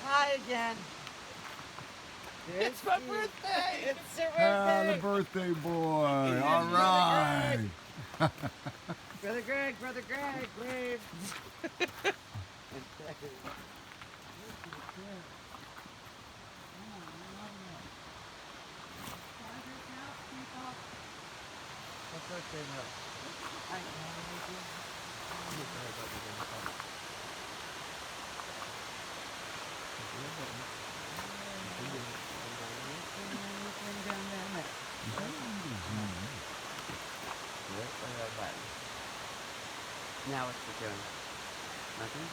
Hi again. It's my birthday! It's your birthday! The birthday boy. All right. Brother Greg, wave. What's birthday milk? Now what's it doing? Nothing?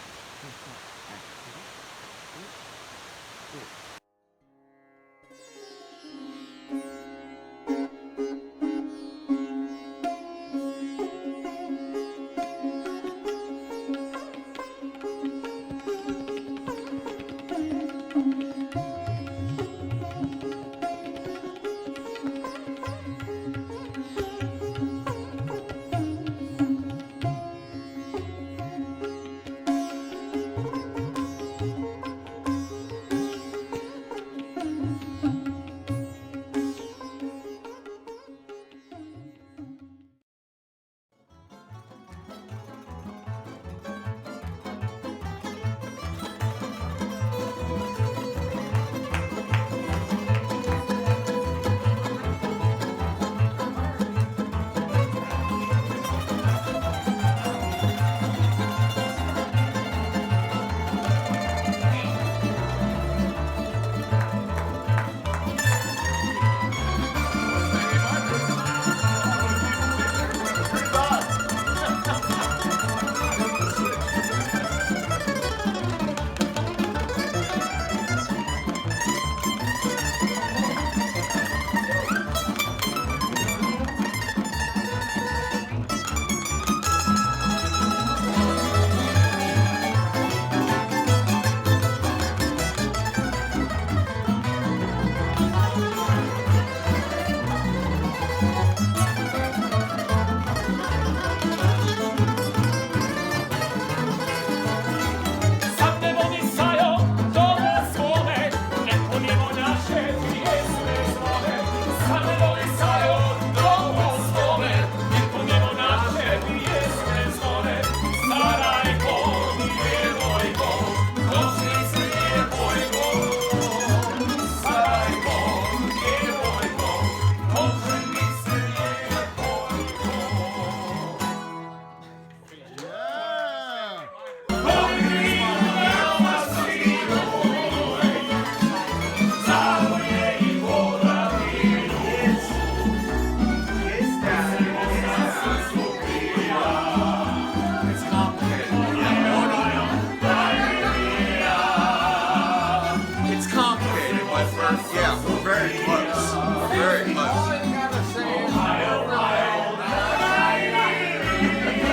but we're very close. We're very close. All you gotta say is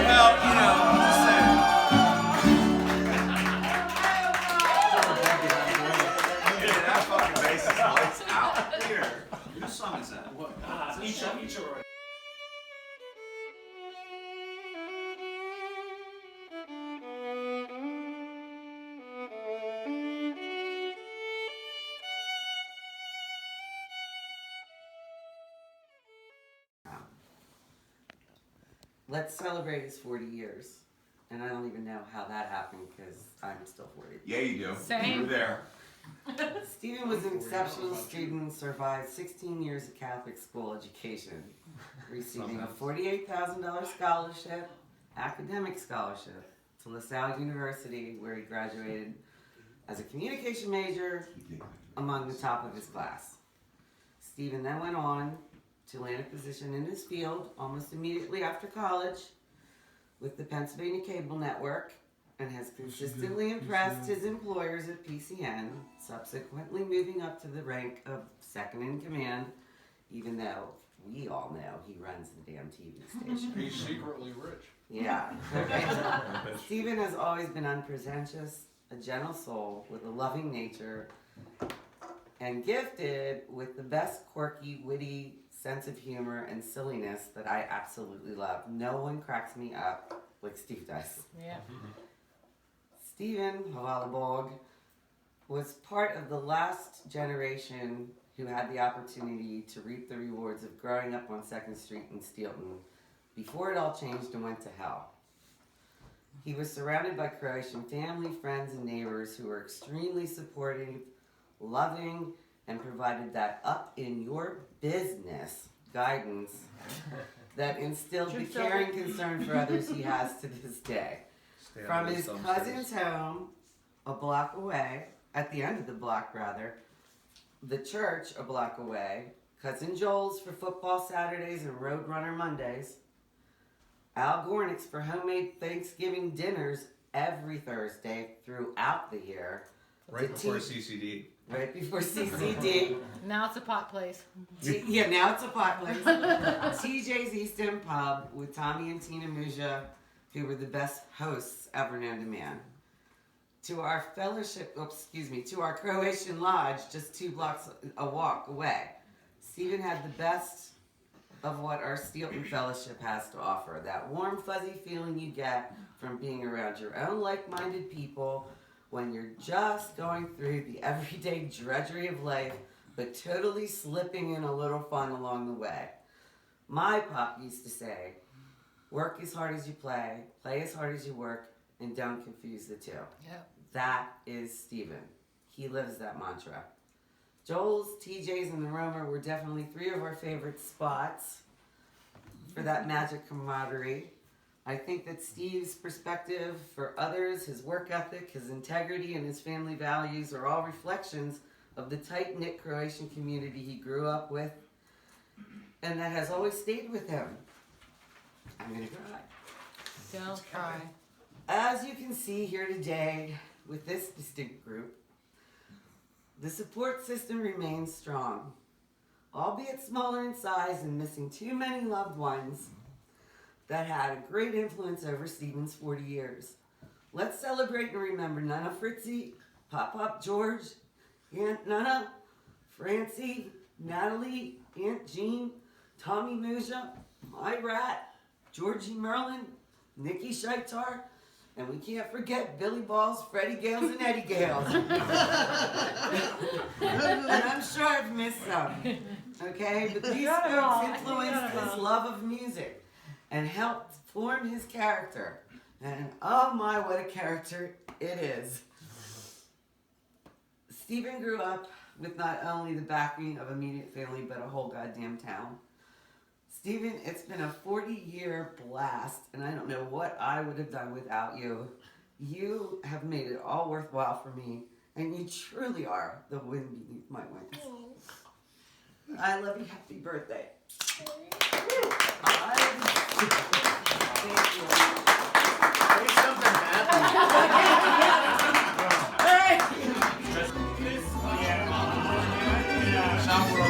Well, you know, just saying. That fucking bass is lights out here. Whose song is that? Each are right. Let's celebrate his 40 years. And I don't even know how that happened because I'm still 40. Yeah, you do. Same. You're there. Stephen was an exceptional student, survived 16 years of Catholic school education, receiving a $48,000 scholarship, academic scholarship, to LaSalle University, where he graduated as a communication major among the top of his class. Stephen then went on to land a position in his field almost immediately after college with the Pennsylvania Cable Network and has consistently impressed his employers at PCN, subsequently moving up to the rank of second in command, even though we all know he runs the damn TV station. he's secretly rich. Yeah. Stephen has always been unpretentious, a gentle soul with a loving nature, and gifted with the best quirky, witty sense of humor and silliness that I absolutely love. No one cracks me up like Steve does. Yeah. Stephen Havalabog was part of the last generation who had the opportunity to reap the rewards of growing up on 2nd Street in Steelton before it all changed and went to hell. He was surrounded by Croatian family, friends, and neighbors who were extremely supportive, loving, and provided that up in your business guidance that instilled the caring concern for others he has to this day. From his cousin's home, a block away, at the end of the block rather, the church a block away, Cousin Joel's for football Saturdays and Roadrunner Mondays, Al Gornick's for homemade Thanksgiving dinners every Thursday throughout the year. Right before CCD. Right before CCD. Now it's a pot place. Yeah, now it's a pot place. TJ's East End Pub with Tommy and Tina Muja, who were the best hosts ever known to man. To our to our Croatian Lodge, just 2 blocks a walk away. Stephen had the best of what our Steelton Fellowship has to offer. That warm, fuzzy feeling you get from being around your own like-minded people when you're just going through the everyday drudgery of life, but totally slipping in a little fun along the way. My pop used to say, work as hard as you play as hard as you work, and don't confuse the two. Yep. That is Stephen. He lives that mantra. Joel's, TJ's, and the Romer were definitely 3 of our favorite spots for that magic camaraderie. I think that Steve's perspective for others, his work ethic, his integrity, and his family values are all reflections of the tight-knit Croatian community he grew up with and that has always stayed with him. I'm gonna cry. Don't cry. As you can see here today with this distinct group, the support system remains strong, albeit smaller in size and missing too many loved ones that had a great influence over Stephen's 40 years. Let's celebrate and remember Nana Fritzy, Pop George, Aunt Nana, Francie, Natalie, Aunt Jean, Tommy Muja, my rat, Georgie Merlin, Nikki Shaitar, and we can't forget Billy Balls, Freddie Gales, and Eddie Gales. And I'm sure I've missed some, okay? But these folks influenced his love of music and helped form his character. And oh my, what a character it is. Stephen grew up with not only the backing of immediate family, but a whole goddamn town. Stephen, it's been a 40-year blast, and I don't know what I would have done without you. You have made it all worthwhile for me, and you truly are the wind beneath my wings. I love you. Happy birthday. Thank you. Say something happy. Hey! not what